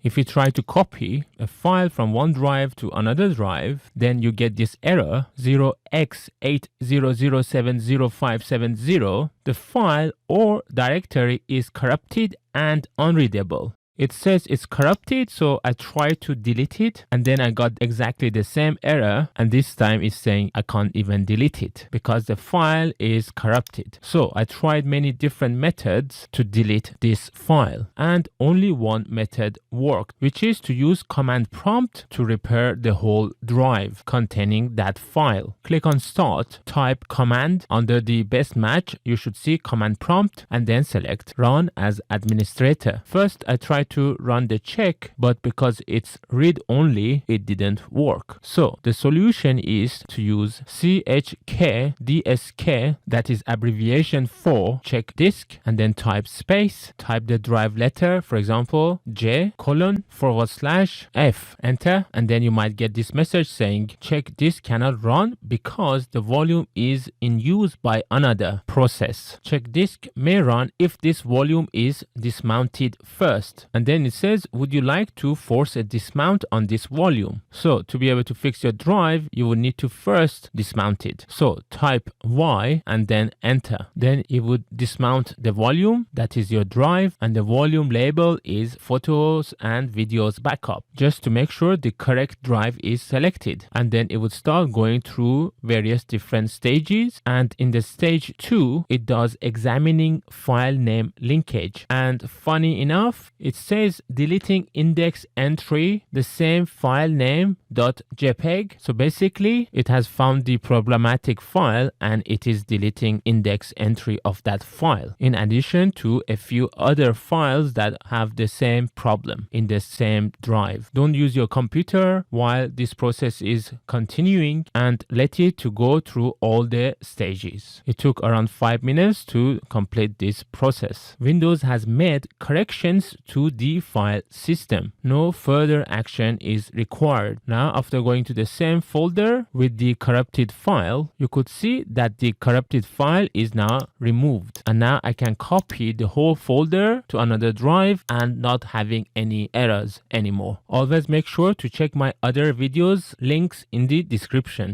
If you try to copy a file from one drive to another drive, then you get this error 0x80070570. The file or directory is corrupted and unreadable. It says it's corrupted, so I tried to delete it and then I got exactly the same error, and this time it's saying I can't even delete it because the file is corrupted. So I tried many different methods to delete this file and only one method worked, which is to use command prompt to repair the whole drive containing that file. Click on start, type command. Under the best match you should see command prompt and then select run as administrator. First I tried to run the check, but because it's read only, it didn't work. So the solution is to use chkdsk, that is abbreviation for chkdisk, and then type space, type the drive letter, for example J:/F, enter, and then you might get this message saying chkdisk cannot run because the volume is in use by another process. Chkdisk may run if this volume is dismounted first. And then it says, would you like to force a dismount on this volume? So to be able to fix your drive, you would need to first dismount it. So type Y and then enter. Then it would dismount the volume, that is your drive, and the volume label is photos and videos backup, just to make sure the correct drive is selected. And then it would start going through various different stages. And in the stage 2, it does examining file name linkage. And funny enough, it says deleting index entry, the same file name .jpg. So basically it has found the problematic file and it is deleting index entry of that file, in addition to a few other files that have the same problem in the same drive. Don't use your computer while this process is continuing and let it to go through all the stages. It took around 5 minutes to complete this process. Windows has made corrections to the file system. No further action is required. Now, after going to the same folder with the corrupted file, you could see that the corrupted file is now removed. And now I can copy the whole folder to another drive and not having any errors anymore. Always make sure to check my other videos, links in the description.